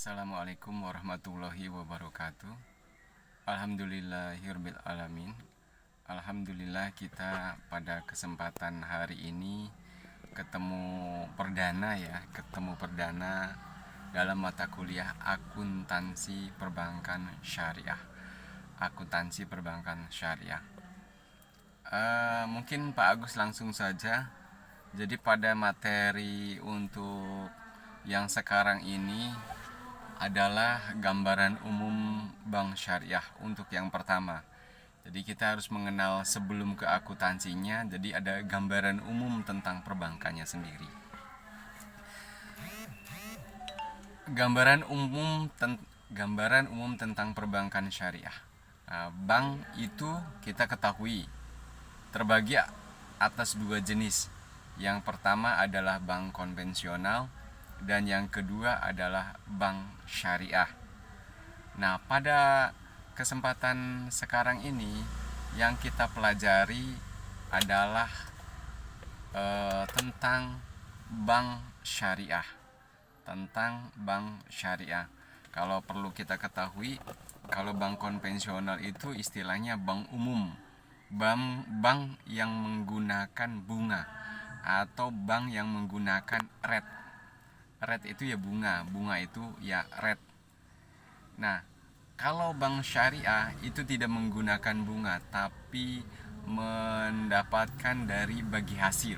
Assalamualaikum warahmatullahi wabarakatuh. Alhamdulillahirabbil alamin. Alhamdulillah kita pada kesempatan hari ini ketemu perdana dalam mata kuliah akuntansi perbankan syariah. Akuntansi perbankan syariah. Mungkin Pak Agus langsung saja. Jadi pada materi untuk yang sekarang ini adalah gambaran umum bank syariah untuk yang pertama. Jadi kita harus mengenal sebelum ke akuntansinya. Jadi ada gambaran umum tentang perbankannya sendiri. Gambaran umum tentang perbankan syariah. Bank itu kita ketahui terbagi atas dua jenis. Yang pertama adalah bank konvensional dan yang kedua adalah bank syariah. Nah, pada kesempatan sekarang ini yang kita pelajari adalah tentang bank syariah. Kalau perlu kita ketahui, kalau bank konvensional itu istilahnya bank umum. Bank yang menggunakan bunga atau bank yang menggunakan rate. Rate itu ya bunga itu ya rate. Nah, kalau bank syariah itu tidak menggunakan bunga, tapi mendapatkan dari bagi hasil.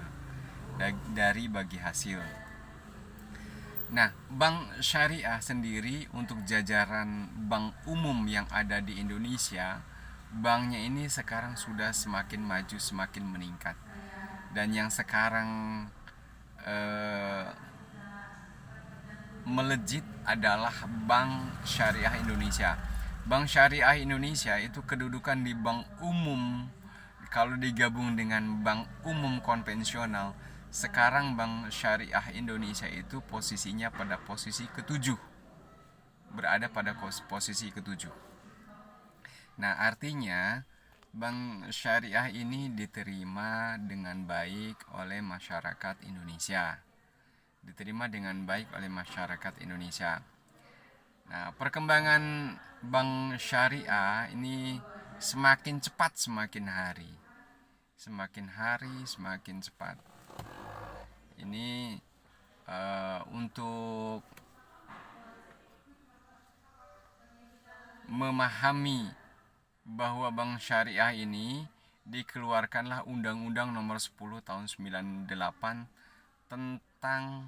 Nah, bank syariah sendiri untuk jajaran bank umum yang ada di Indonesia, banknya ini sekarang sudah semakin maju, semakin meningkat. Dan yang sekarang melejit adalah Bank Syariah Indonesia. Bank Syariah Indonesia itu kedudukan di bank umum. Kalau digabung dengan bank umum konvensional, sekarang Bank Syariah Indonesia itu posisinya pada posisi ketujuh. Berada pada posisi ketujuh. Nah, artinya Bank Syariah ini diterima dengan baik oleh masyarakat Indonesia. Nah, perkembangan bank syariah ini semakin cepat semakin hari. Semakin cepat. Ini untuk memahami bahwa bank syariah ini dikeluarkanlah Undang-Undang Nomor 10 Tahun 98 tentang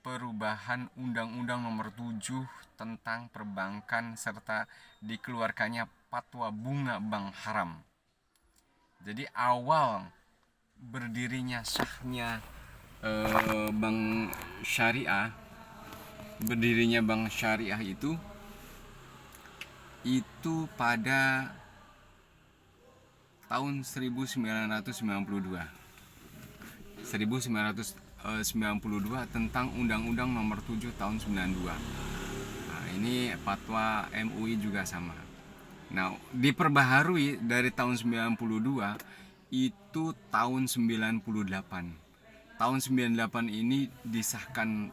perubahan Undang-Undang Nomor 7 tentang perbankan serta dikeluarkannya fatwa bunga bank haram. Jadi awal berdirinya sahnya bank syariah itu pada tahun 1992 tentang Undang-Undang Nomor 7 Tahun 92. Nah, ini fatwa MUI juga sama. Nah, diperbaharui dari tahun 92 itu tahun 98. Tahun 98 ini disahkan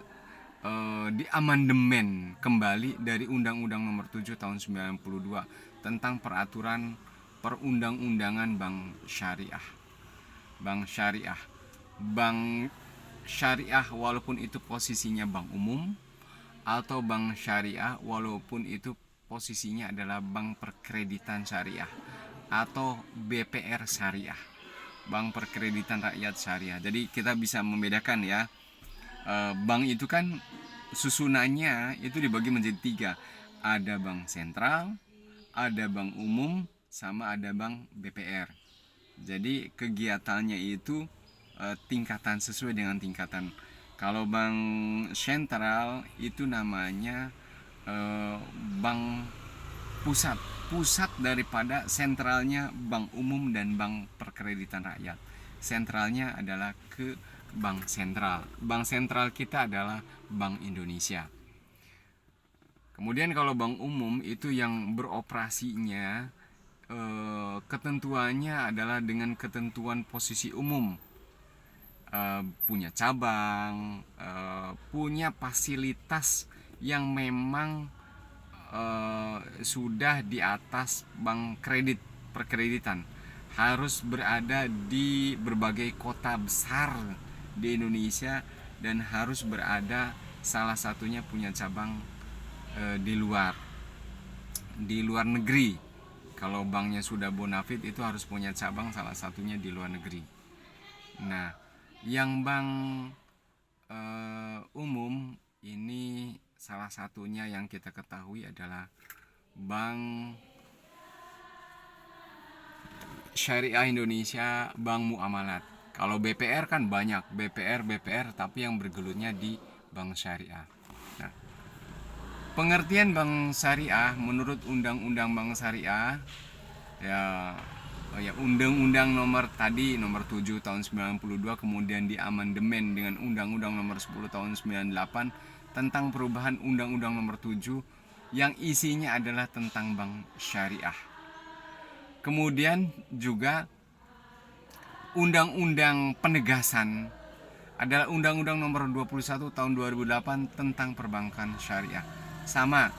diamandemen kembali dari Undang-Undang Nomor 7 Tahun 92 tentang peraturan perundang-undangan bank syariah. Bank syariah walaupun itu posisinya bank umum atau bank syariah walaupun itu posisinya adalah bank perkreditan syariah atau BPR syariah, bank perkreditan rakyat syariah. Jadi kita bisa membedakan ya, bank itu kan susunannya itu dibagi menjadi 3. Ada bank sentral, ada bank umum, sama ada bank BPR. Jadi kegiatannya itu tingkatan sesuai dengan tingkatan. Kalau bank sentral itu namanya bank pusat daripada sentralnya bank umum dan bank perkreditan rakyat. Sentralnya adalah ke bank sentral. Bank sentral kita adalah Bank Indonesia. Kemudian kalau bank umum itu yang beroperasinya ketentuannya adalah dengan ketentuan posisi umum, punya cabang, punya fasilitas yang memang sudah di atas bank kredit perkreditan, harus berada di berbagai kota besar di Indonesia, dan harus berada salah satunya punya cabang di luar negeri. Kalau banknya sudah bonafit itu harus punya cabang salah satunya di luar negeri. Nah, yang bank umum ini salah satunya yang kita ketahui adalah Bank Syariah Indonesia, Bank Muamalat. Kalau BPR kan banyak, BPR, tapi yang bergelutnya di Bank Syariah. Nah, pengertian Bank Syariah menurut Undang-Undang Bank Syariah ya Undang-Undang nomor 7 tahun 92, kemudian diamandemen dengan Undang-Undang nomor 10 tahun 98 tentang perubahan Undang-Undang nomor 7 yang isinya adalah tentang bank syariah. Kemudian juga Undang-Undang Penegasan adalah Undang-Undang nomor 21 tahun 2008 tentang perbankan syariah. Sama.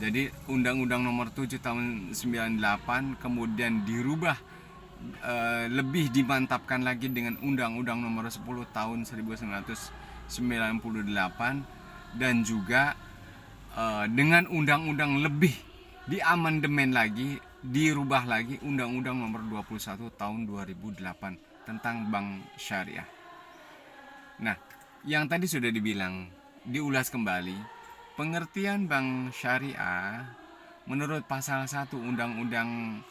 Jadi Undang-Undang nomor 7 tahun 98 kemudian dirubah lebih dimantapkan lagi dengan Undang-Undang nomor 10 tahun 1998, dan juga dengan undang-undang lebih diamandemen lagi, dirubah lagi Undang-Undang nomor 21 tahun 2008 tentang bank syariah. Nah, yang tadi sudah dibilang, diulas kembali, pengertian bank syariah menurut pasal 1 Undang-Undang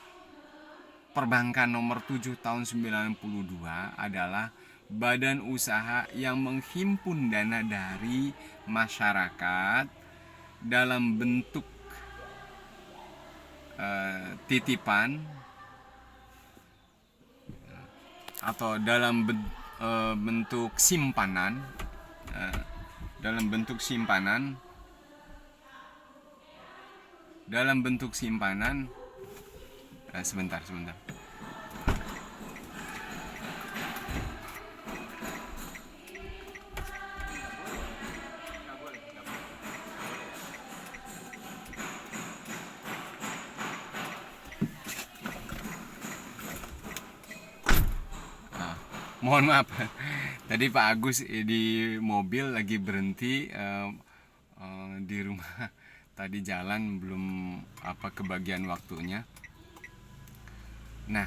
Perbankan nomor 7 tahun 92 adalah badan usaha yang menghimpun dana dari masyarakat dalam bentuk titipan atau dalam bentuk simpanan, sebentar. Mohon maaf, tadi Pak Agus di mobil lagi berhenti di rumah. Tadi jalan belum kebagian waktunya. Nah,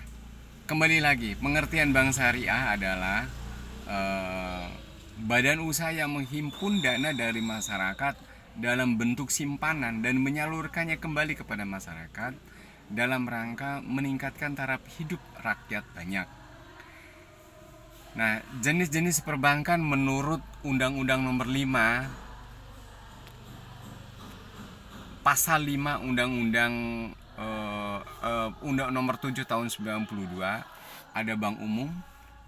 kembali lagi, pengertian bank syariah adalah badan usaha yang menghimpun dana dari masyarakat dalam bentuk simpanan dan menyalurkannya kembali kepada masyarakat dalam rangka meningkatkan taraf hidup rakyat banyak. Nah, jenis-jenis perbankan menurut Undang-Undang nomor 5 pasal 5 Undang-Undang Undang nomor 7 tahun 92, ada bank umum,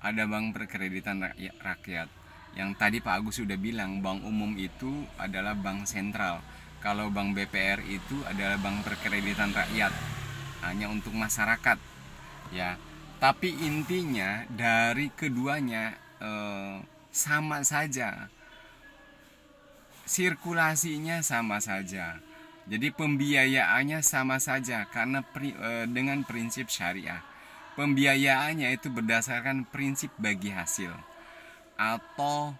ada bank perkreditan rakyat. Yang tadi Pak Agus sudah bilang, bank umum itu adalah bank sentral. Kalau bank BPR itu adalah bank perkreditan rakyat, hanya untuk masyarakat, ya. Tapi intinya dari keduanya sama saja, sirkulasinya sama saja. Jadi pembiayaannya sama saja karena dengan prinsip syariah. Pembiayaannya itu berdasarkan prinsip bagi hasil atau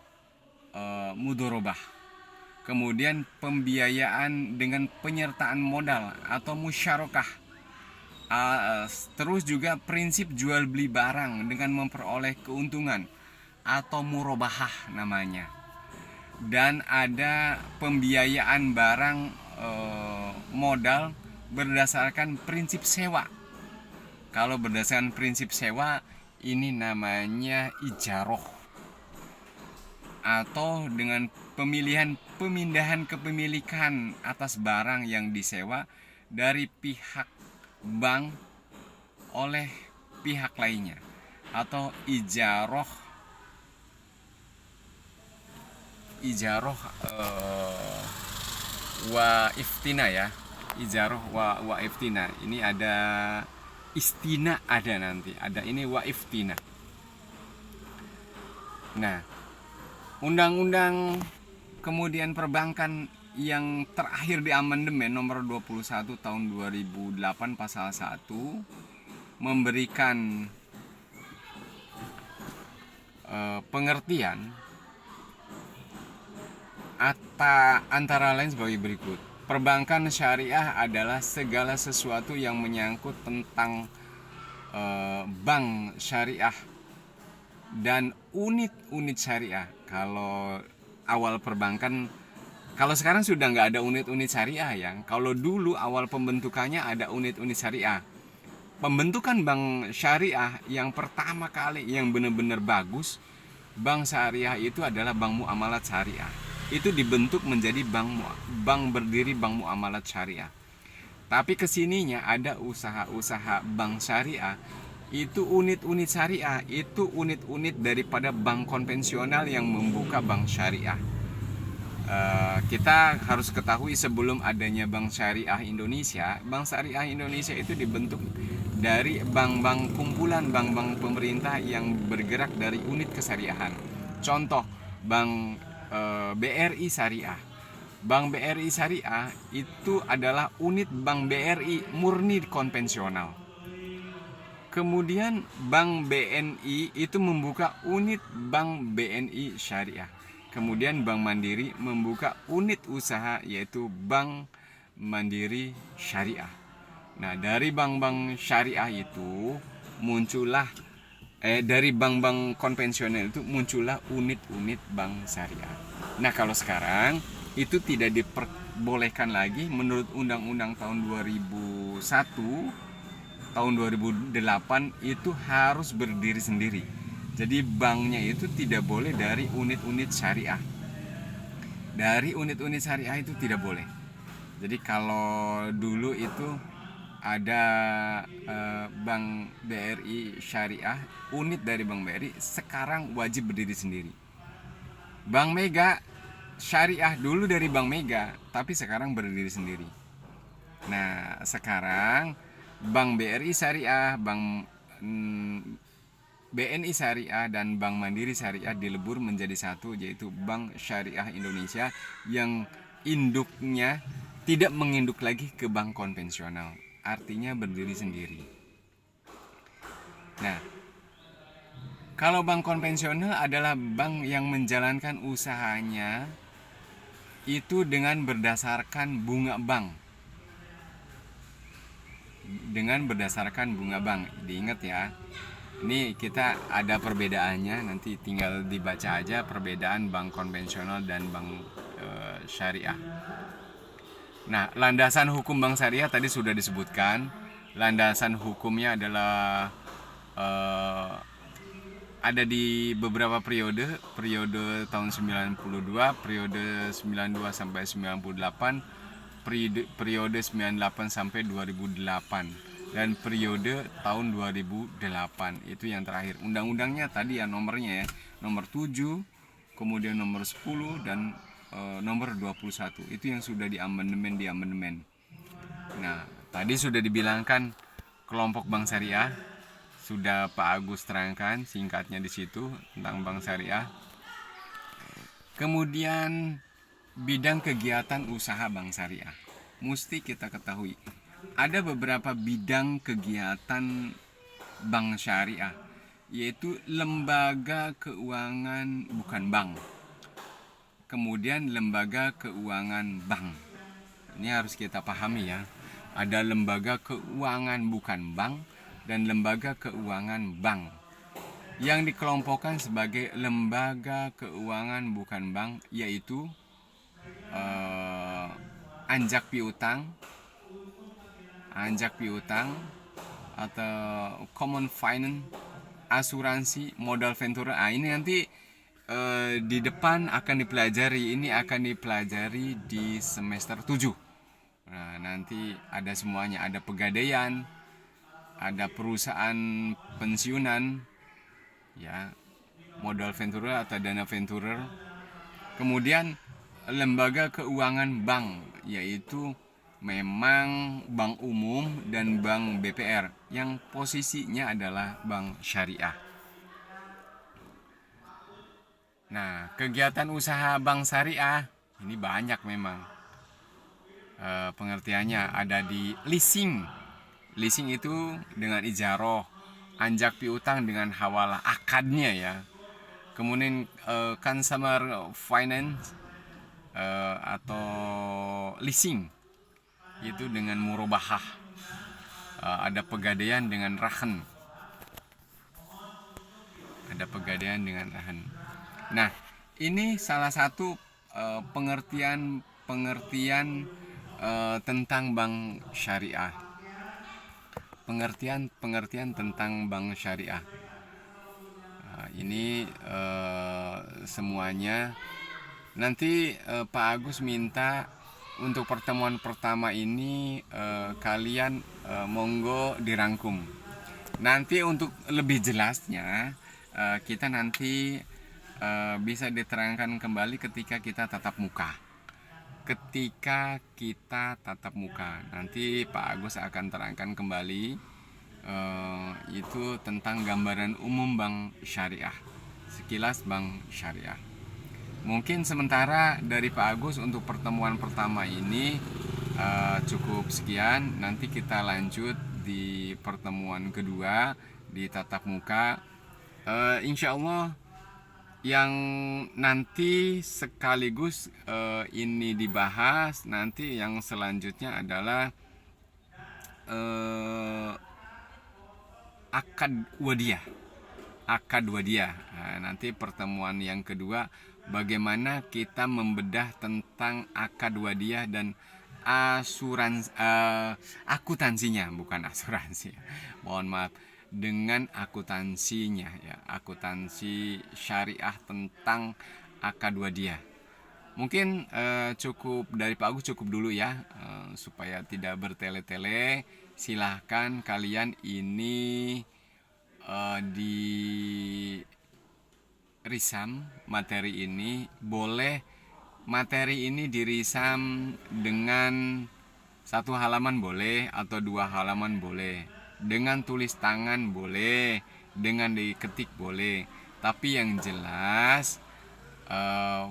mudorobah. Kemudian pembiayaan dengan penyertaan modal atau musyarakah. Terus juga prinsip jual beli barang dengan memperoleh keuntungan atau murabahah namanya. Dan ada pembiayaan barang modal berdasarkan prinsip sewa. Kalau berdasarkan prinsip sewa ini namanya ijaroh, atau dengan pemindahan kepemilikan atas barang yang disewa dari pihak bank oleh pihak lainnya, atau ijaroh wa iftina, ya. Ijaroh wa iftina. Ini ada istina, ada nanti. Ada ini wa iftina. Nah, undang-undang kemudian perbankan yang terakhir di amandemen nomor 21 tahun 2008 pasal 1 memberikan pengertian antara lain sebagai berikut. Perbankan syariah adalah segala sesuatu yang menyangkut tentang bank syariah dan unit-unit syariah. Kalau awal perbankan, kalau sekarang sudah nggak ada unit-unit syariah ya. Kalau dulu awal pembentukannya ada unit-unit syariah. Pembentukan bank syariah yang pertama kali yang benar-benar bagus, bank syariah itu adalah bank muamalat syariah. Itu dibentuk menjadi bank berdiri bank muamalat syariah. Tapi kesininya ada usaha-usaha bank syariah, itu unit-unit syariah, itu unit-unit daripada bank konvensional yang membuka bank syariah. Kita harus ketahui sebelum adanya Bank Syariah Indonesia, Bank Syariah Indonesia itu dibentuk dari bank-bank kumpulan bank-bank pemerintah yang bergerak dari unit kesyariahan. Contoh Bank BRI Syariah. Bank BRI Syariah itu adalah unit Bank BRI murni konvensional. Kemudian Bank BNI itu membuka unit Bank BNI Syariah. Kemudian Bank Mandiri membuka unit usaha yaitu Bank Mandiri Syariah. Nah, dari bank-bank syariah itu muncullah dari bank-bank konvensional itu muncullah unit-unit bank syariah. Nah, kalau sekarang itu tidak diperbolehkan lagi menurut Undang-Undang tahun 2001, tahun 2008 itu harus berdiri sendiri. Jadi banknya itu tidak boleh dari unit-unit syariah. Dari unit-unit syariah itu tidak boleh. Jadi kalau dulu itu ada Bank BRI Syariah, unit dari Bank BRI, sekarang wajib berdiri sendiri. Bank Mega Syariah dulu dari Bank Mega, tapi sekarang berdiri sendiri. Nah, sekarang Bank BRI Syariah, Bank BNI Syariah dan Bank Mandiri Syariah dilebur menjadi satu, yaitu Bank Syariah Indonesia yang induknya tidak menginduk lagi ke bank konvensional, artinya berdiri sendiri. Nah, kalau bank konvensional adalah bank yang menjalankan usahanya itu dengan berdasarkan bunga bank. Dengan berdasarkan bunga bank. Diingat ya. Ini kita ada perbedaannya, nanti tinggal dibaca aja perbedaan bank konvensional dan bank syariah. Nah, landasan hukum bank syariah tadi sudah disebutkan. Landasan hukumnya adalah ada di beberapa periode tahun 92, periode 92 sampai 98, periode 98 sampai 2008. Dan periode tahun 2008 itu yang terakhir. Undang-undangnya tadi ya nomornya ya, nomor 7, kemudian nomor 10 dan nomor 21. Itu yang sudah di amandemen. Nah, tadi sudah dibilangkan kelompok bank syariah, sudah Pak Agus terangkan singkatnya di situ tentang bank syariah. Kemudian bidang kegiatan usaha bank syariah. Mesti kita ketahui ada beberapa bidang kegiatan bank syariah, yaitu lembaga keuangan bukan bank, kemudian lembaga keuangan bank. Ini harus kita pahami ya. Ada lembaga keuangan bukan bank dan lembaga keuangan bank. Yang dikelompokkan sebagai lembaga keuangan bukan bank yaitu anjak piutang atau common finance, asuransi, modal ventura. Ini nanti di depan akan dipelajari. Ini akan dipelajari di semester 7. Nah, nanti ada semuanya, ada pegadaian, ada perusahaan pensiunan, ya, modal ventura atau dana venturer. Kemudian lembaga keuangan bank, yaitu memang bank umum dan bank BPR yang posisinya adalah bank syariah. Nah, kegiatan usaha bank syariah ini banyak memang. Pengertiannya ada di leasing. Leasing itu dengan ijaroh, anjak piutang dengan hawalah akadnya ya. Kemudian consumer finance atau leasing itu dengan murabahah. Ada pegadaian dengan rahan. Ada pegadaian dengan rahan. Nah, ini salah satu pengertian tentang bank syariah. Pengertian tentang bank syariah. Ini semuanya. Nanti Pak Agus minta untuk pertemuan pertama ini kalian monggo dirangkum. Nanti untuk lebih jelasnya kita nanti bisa diterangkan kembali ketika kita tatap muka. Nanti Pak Agus akan terangkan kembali itu tentang gambaran umum bank syariah, sekilas bank syariah. Mungkin sementara dari Pak Agus untuk pertemuan pertama ini cukup sekian. Nanti kita lanjut di pertemuan kedua di tatap muka. Insya Allah yang nanti sekaligus ini dibahas, nanti yang selanjutnya adalah akad wadiyah. Nanti pertemuan yang kedua bagaimana kita membedah tentang akad wadiyah dan akuntansinya, bukan asuransi. Mohon maaf, dengan akuntansinya ya, akuntansi syariah tentang akad wadiyah. Mungkin cukup dari Pak Agus, cukup dulu ya, supaya tidak bertele-tele. Silahkan kalian ini di risam materi ini. Boleh materi ini dirisam dengan 1 halaman boleh, atau 2 halaman boleh, dengan tulis tangan boleh, dengan diketik boleh. Tapi yang jelas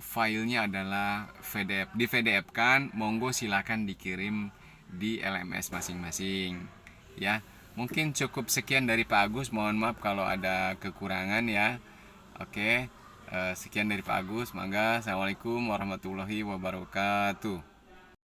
filenya adalah PDF. Di PDF kan, monggo silakan dikirim di LMS masing-masing ya. Mungkin cukup sekian dari Pak Agus. Mohon maaf kalau ada kekurangan ya. Oke, sekian dari Pak Agus. Mangga, assalamualaikum warahmatullahi wabarakatuh.